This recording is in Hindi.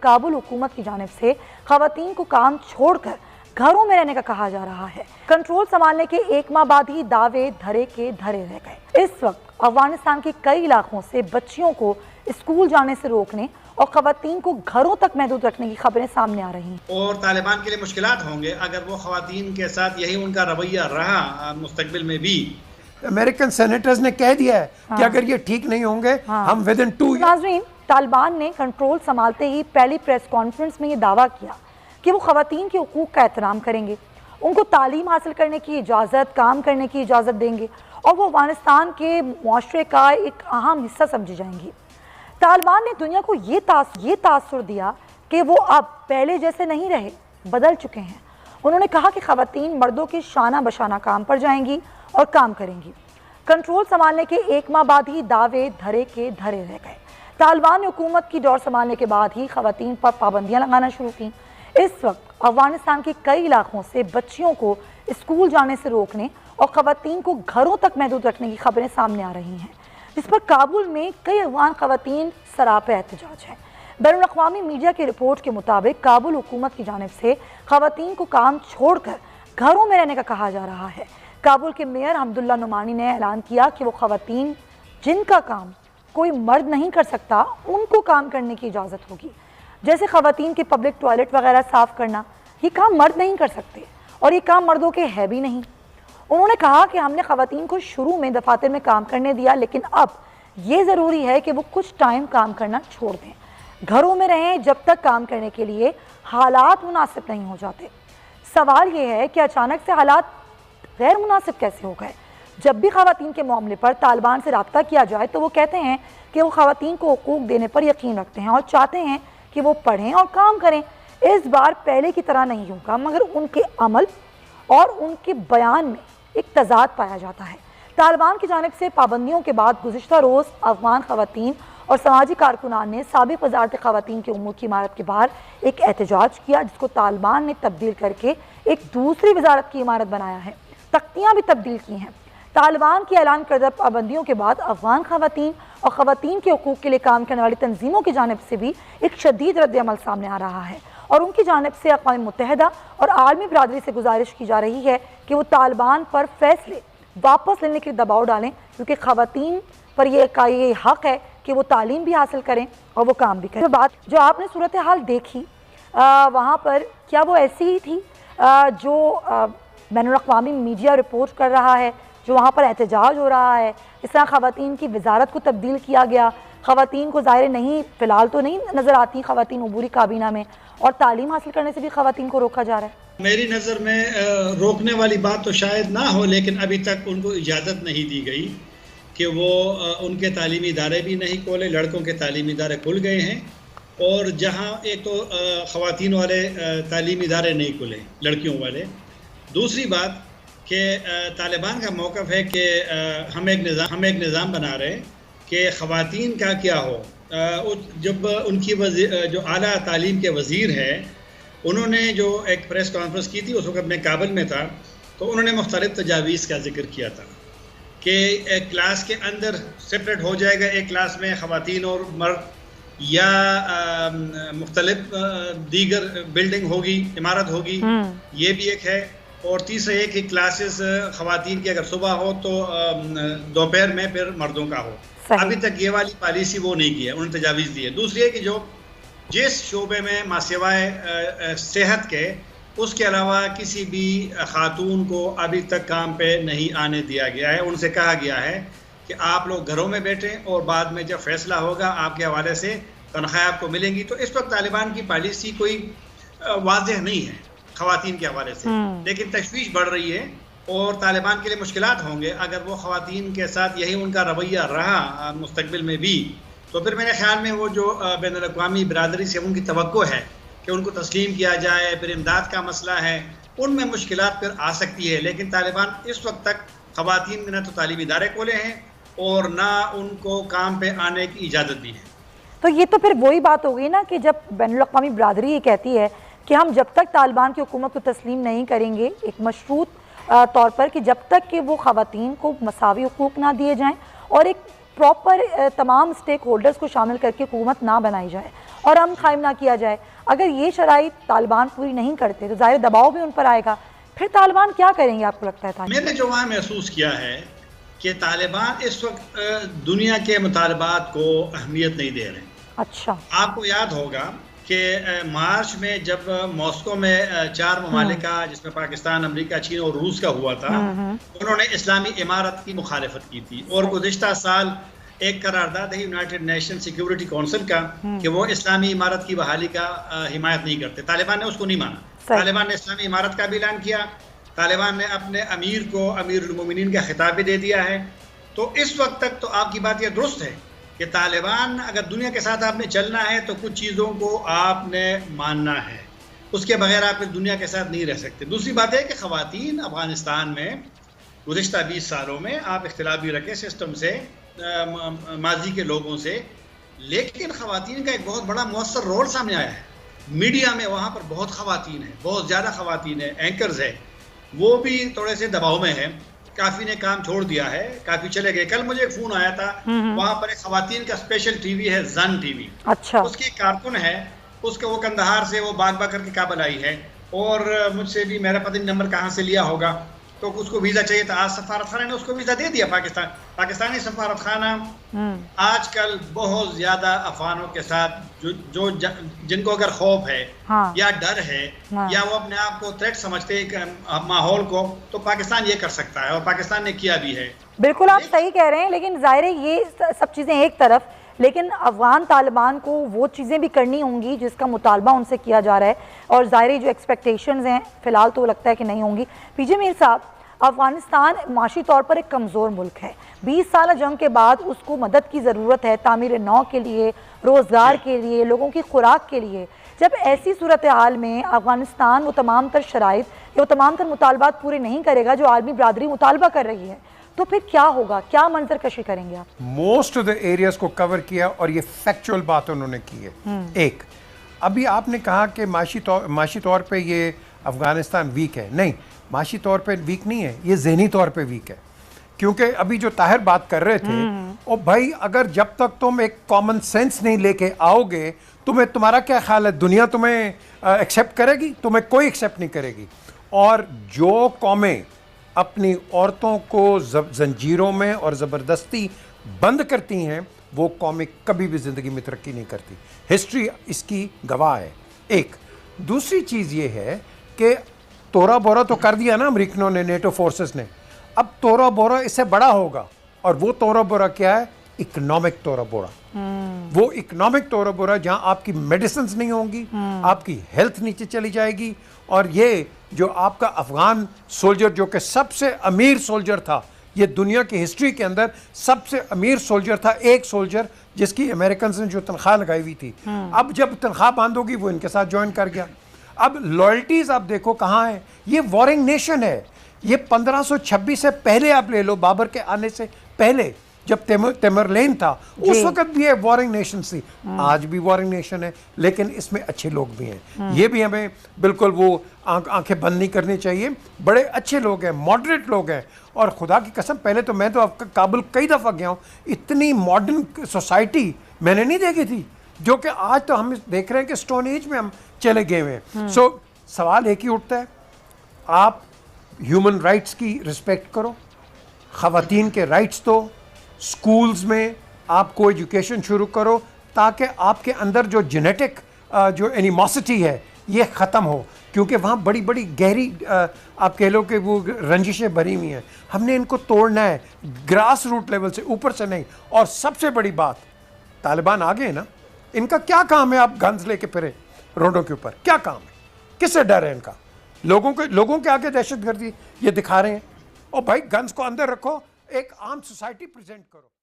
काबुल हुकूमत की जानिब से खवातीन को काम छोड़कर घरों में रहने का कहा जा रहा है। कंट्रोल संभालने के 1 माह बाद ही दावे धरे के धरे रह गए। इस वक्त अफगानिस्तान के कई इलाकों से बच्चियों को स्कूल जाने से रोकने और खवातीन को घरों तक महदूद रखने की खबरें सामने आ रही हैं। और तालिबान के लिए मुश्किलात होंगे अगर वो खवातीन के साथ यही उनका रवैया रहा मुस्तकबिल में भी। अमेरिकन सेनेटर्स ने कह दिया है कि अगर ये ठीक नहीं होंगे हम विद इन 2 नाज़रीन, तालिबान ने कंट्रोल संभालते ही पहली प्रेस कॉन्फ्रेंस में ये दावा किया कि वो खवातीन के हुकूक का एहतराम करेंगे, उनको तालीम हासिल करने की इजाज़त, काम करने की इजाज़त देंगे और वो अफगानिस्तान के मुआशरे का एक अहम हिस्सा समझी जाएंगी। तालिबान ने दुनिया को ये तासुर दिया कि वो अब पहले जैसे नहीं रहे, बदल चुके हैं। उन्होंने कहा कि खवातीन मर्दों के शाना बशाना काम पर जाएंगी और काम करेंगी। कंट्रोल संभालने के 1 माह बाद ही दावे धरे के धरे रह गए। तालिबान ने हुकूमत की दौर संभालने के बाद ही खवातीन पर पाबंदियां लगाना शुरू की। इस वक्त अफगानिस्तान के कई इलाकों से बच्चियों को स्कूल जाने से रोकने और खवातीन को घरों तक महदूद रखने की खबरें सामने आ रही हैं, जिस पर काबुल में कई अफगान खवातीन सरापे एहतजाज हैं। बैनुल-अक़वामी मीडिया की रिपोर्ट के मुताबिक काबुल हुकूमत की जानिब से खवातीन को काम छोड़कर घरों में रहने का कहा जा रहा है। काबुल के मेयर हमदुल्ला नुमानी ने ऐलान किया कि वो खवातीन जिनका काम कोई मर्द नहीं कर सकता उनको काम करने की इजाज़त होगी, जैसे खवातीन के पब्लिक टॉयलेट वगैरह साफ़ करना। ये काम मर्द नहीं कर सकते और ये काम मर्दों के है भी नहीं। उन्होंने कहा कि हमने खवातीन को शुरू में दफातर में काम करने दिया, लेकिन अब ये ज़रूरी है कि वो कुछ टाइम काम करना छोड़ दें, घरों में रहें जब तक काम करने के लिए हालात मुनासिब नहीं हो जाते। सवाल ये है कि अचानक से हालात गैर मुनासिब कैसे हो गए। जब भी खवातीन के मामले पर तालिबान से रब्ता किया जाए तो वो कहते हैं कि वो खवातीन को हुकूक देने पर यकीन रखते हैं और चाहते हैं कि वो पढ़ें और काम करें। इस बार पहले की तरह नहीं होगा, मगर उनके अमल और उनके बयान में एक तजाद पाया जाता है। तालिबान की जानिब से पाबंदियों के बाद गुज़िश्ता रोज़ अफगान खवातीन और समाजी कारकुनान ने साबिक़ वज़ारत खवातीन के उमूर की इमारत के बाहर एक एहतजाज किया, जिसको तालिबान ने तब्दील करके एक दूसरी वज़ारत की इमारत बनाया है। तख्तियाँ भी तब्दील की हैं। तालिबान की ऐलान करदा पाबंदियों के बाद अफगान खवातीन और खवातीन के हुकूक के लिए काम करने वाली तंजीमों की जानिब से भी एक शदीद रद्द-ए-अमल सामने आ रहा है और उनकी जानिब से अक़वाम मुत्तहिदा और आलमी बरादरी से गुजारिश की जा रही है कि वो तालिबान पर फैसले वापस लेने के लिए दबाव डालें, क्योंकि खवातीन पर ये हक़ है कि वो तालीम भी हासिल करें और वो काम भी करें। तो बात जो आपने सूरत हाल देखी वहाँ पर, क्या वो ऐसी ही थी जो बैनुल-अक़वामी मीडिया रिपोर्ट कर रहा है, जो वहाँ पर एहतजाज हो रहा है? इस तरह ख़वातीन की वजारत को तब्दील किया गया, ख़वातीन को ज़ाहिर नहीं, फ़िलहाल तो नहीं नज़र आती ख़वातीन अबूरी काबीना में, और तालीम हासिल करने से भी ख़वातीन को रोका जा रहा है। मेरी नज़र में रोकने वाली बात तो शायद ना हो, लेकिन अभी तक उनको इजाज़त नहीं दी गई कि वो उनके तालीमी इदारे भी नहीं खोले। लड़कों के तालीमी इदारे खुल गए हैं, और जहाँ एक तो ख़वातीन वाले तालीमी इदारे नहीं खुले, लड़कियों वाले। दूसरी बात कि तालिबान का मौक़िफ़ है कि हम एक निज़ाम बना रहे कि ख़वातीन का क्या हो। जब उनकी जो आला तालीम के वज़ीर हैं, उन्होंने जो एक प्रेस कॉन्फ्रेंस की थी, उस वक्त मैं काबुल में था, तो उन्होंने मुख्तलिफ़ तजावीज़ का जिक्र किया था कि एक क्लास के अंदर सेपरेट हो जाएगा, एक क्लास में ख़वातीन और मर्द, या मुख्तलिफ़ दीगर बिल्डिंग होगी, इमारत होगी, ये भी एक है। और तीसरा एक ही क्लासेस ख़वातीन की अगर सुबह हो तो दोपहर में फिर मर्दों का हो। अभी तक ये वाली पॉलिसी वो नहीं की है, उन्होंने तजावीज़ दी है। दूसरी है कि जो जिस शोबे में मासिवाए सेहत के, उसके अलावा किसी भी खातून को अभी तक काम पे नहीं आने दिया गया है। उनसे कहा गया है कि आप लोग घरों में बैठें और बाद में जब फैसला होगा आपके हवाले से तनख्वाह आपको मिलेंगी। तो इस वक्त तालिबान की पॉलिसी कोई वाज़ेह नहीं है ख़वातीन के हवाले से, लेकिन तशवीश बढ़ रही है और तालिबान के लिए मुश्किलात होंगे अगर वो ख़वातीन के साथ यही उनका रवैया रहा मुस्तकबिल में भी। तो फिर मेरे ख़्याल में वो जो बैनुल-अक़वामी बरादरी से उनकी तवक्को है कि उनको तस्लीम किया जाए, फिर इमदाद का मसला है, उनमें मुश्किलात फिर आ सकती है। लेकिन तालिबान इस वक्त तक ख़वातीन ने न तो तालीमी इदारे खोले हैं और ना उनको काम पे आने की इजाज़त दी है। तो ये तो फिर वही बात हो गई ना कि जब बैनुल-अक़वामी बरादरी ये कहती है कि हम जब तक तालिबान की हुकूमत को तस्लीम नहीं करेंगे एक मशरूत तौर पर, कि जब तक कि वो ख़वातीन को मसावी हुकूक ना दिए जाएं और एक प्रॉपर तमाम स्टेक होल्डर्स को शामिल करके हुकूमत ना बनाई जाए और अमन कायम ना किया जाए। अगर ये शराइत तालिबान पूरी नहीं करते तो ज़ाहिर दबाव भी उन पर आएगा, फिर तालिबान क्या करेंगे आपको लगता है? मैंने जो वहाँ महसूस किया है कि तालिबान इस वक्त दुनिया के मुतालबात को अहमियत नहीं दे रहे। अच्छा, आपको याद होगा कि मार्च में जब मॉस्को में 4 ममालिक का, जिसमें पाकिस्तान, अमेरिका, चीन और रूस का हुआ था, उन्होंने इस्लामी इमारत की मुखालिफत की थी और गुज़िश्ता साल एक करारदाद है यूनाइटेड नेशन सिक्योरिटी काउंसिल का कि वो इस्लामी इमारत की बहाली का हिमायत नहीं करते। तालिबान ने उसको नहीं माना। तालिबान ने इस्लामी इमारत का भी ऐलान किया। तालिबान ने अपने अमीर को अमीरुल मोमिनीन का खिताब भी दे दिया है। तो इस वक्त तक तो आपकी बात यह दुरुस्त है कि तालिबान, अगर दुनिया के साथ आपने चलना है तो कुछ चीज़ों को आपने मानना है, उसके बगैर आप इस दुनिया के साथ नहीं रह सकते। दूसरी बात है कि ख़वातीन अफ़गानिस्तान में गुज़िश्ता 20 सालों में आप इख्तिलाफ भी रखें सिस्टम से, माजी के लोगों से, लेकिन ख़वातीन का एक बहुत बड़ा मौसर रोल सामने आया है। मीडिया में वहाँ पर बहुत ख़वातीन है, बहुत ज़्यादा ख़वातीन है, एंकर्स है, वो भी थोड़े से दबाव में है। काफ़ी ने काम छोड़ दिया है, काफ़ी चले गए। कल मुझे एक फ़ोन आया था, वहाँ पर एक ख़वातीन का स्पेशल टीवी है, जन टीवी। अच्छा, उसकी कारकुन है, उसका वो कंदहार से वो बाग बाग करके काबल आई है और मुझसे भी मेरा पता नहीं नंबर कहाँ से लिया होगा, तो उसको वीज़ा चाहिए था। आज सफारत खाना ने उसको वीज़ा दे दिया। पाकिस्तानी सफारत खाना आजकल बहुत ज़्यादा अफवानों के साथ जो जिनको अगर खौफ है, हाँ, या डर है, हाँ, या वो अपने आप को थ्रेट समझते हैं माहौल को, तो पाकिस्तान ये कर सकता है और पाकिस्तान ने किया भी है। बिल्कुल आप सही कह रहे हैं, लेकिन जाहिर है ये सब चीज़ें एक तरफ, लेकिन अफगान तालिबान को वो चीज़ें भी करनी होंगी जिसका मुतालबा उनसे किया जा रहा है, और ज़ाहिर जो एक्सपेक्टेशंस हैं फ़िलहाल तो लगता है कि नहीं होंगी। पीजे मीर साहब, अफ़गानिस्तान माशी तौर पर एक कमज़ोर मुल्क है। 20 साल जंग के बाद उसको मदद की ज़रूरत है, तामीर नौ के लिए, रोज़गार के लिए, लोगों की खुराक के लिए। जब ऐसी सूरत हाल में अफ़गानिस्तान वो तमाम तर शराइत या वो तमाम तर मुतालबात पूरे नहीं करेगा जो आलमी बरादरी मुतालबा कर रही है, तो फिर क्या होगा? क्या मंजर कशी करेंगे आप? मोस्ट ऑफ द एरियाज को कवर किया और ये फैक्चुअल बात उन्होंने की है। एक, अभी आपने कहा कि माशी तौर पे ये अफगानिस्तान वीक है। नहीं, माशी तौर पे वीक नहीं है, ये ज़हनी तौर पे वीक है। क्योंकि अभी जो ताहिर बात कर रहे थे, और भाई अगर जब तक तुम एक कॉमन सेंस नहीं लेके आओगे, तुम्हारा क्या ख्याल है दुनिया तुम्हें एक्सेप्ट करेगी? तुम्हें कोई एक्सेप्ट नहीं करेगी। और जो कौमें अपनी औरतों को जंजीरों में और ज़बरदस्ती बंद करती हैं, वो कौमें कभी भी ज़िंदगी में तरक्की नहीं करती। हिस्ट्री इसकी गवाह है। एक दूसरी चीज़ ये है कि तोरा बोरा तो कर दिया ना अमेरिकनों ने, नेटो फोर्सेस ने। अब तोरा बोरा इससे बड़ा होगा, और वो तोरा बोरा क्या है? इकोनॉमिक तोरा बोरा। वो इकोनॉमिक तोरा बोरा जहां आपकी मेडिसिन नहीं होंगी, आपकी हेल्थ नीचे चली जाएगी। और ये जो आपका अफगान सोल्जर, जो कि सबसे अमीर सोल्जर था, ये दुनिया की हिस्ट्री के अंदर सबसे अमीर सोल्जर था, एक सोल्जर जिसकी अमेरिकन ने जो तनख्वाह लगाई हुई थी, अब जब तनख्वाह बंद होगी वो इनके साथ ज्वाइन कर गया। अब लॉयल्टीज आप देखो कहाँ है। ये वॉरिंग नेशन है। ये 1526 से पहले आप ले लो, बाबर के आने से पहले जब तिमरलेन था, उस वक्त भी ये वॉरिंग नेशन थी। आज भी वॉरिंग नेशन है, लेकिन इसमें अच्छे लोग भी हैं। ये भी हमें बिल्कुल वो आंखें बंद नहीं करनी चाहिए। बड़े अच्छे लोग हैं, मॉडरेट लोग हैं। और खुदा की कसम, पहले तो मैं तो आपका काबुल कई दफ़ा गया हूँ, इतनी मॉडर्न सोसाइटी मैंने नहीं देखी थी, जो कि आज तो हम देख रहे हैं कि स्टोन एज में हम चले गए हुए हैं। सो सवाल एक ही उठता है, आप ह्यूमन राइट्स की रिस्पेक्ट करो, ख़वातीन के राइट्स दो, स्कूल्स में आपको एजुकेशन शुरू करो, ताकि आपके अंदर जो जेनेटिक जो एनिमोसिटी है ये ख़त्म हो। क्योंकि वहाँ बड़ी बड़ी गहरी आप कह लो कि वो रंजिशें भरी हुई हैं। हमने इनको तोड़ना है ग्रास रूट लेवल से, ऊपर से नहीं। और सबसे बड़ी बात, तालिबान आ गए ना, इनका क्या काम है? आप गन्स लेके फिरे रोडों के ऊपर, क्या काम है? किससे डर है इनका? लोगों के आगे दहशतगर्दी ये दिखा रहे हैं। और भाई गन्स को अंदर रखो, एक आम सोसाइटी प्रेजेंट करो।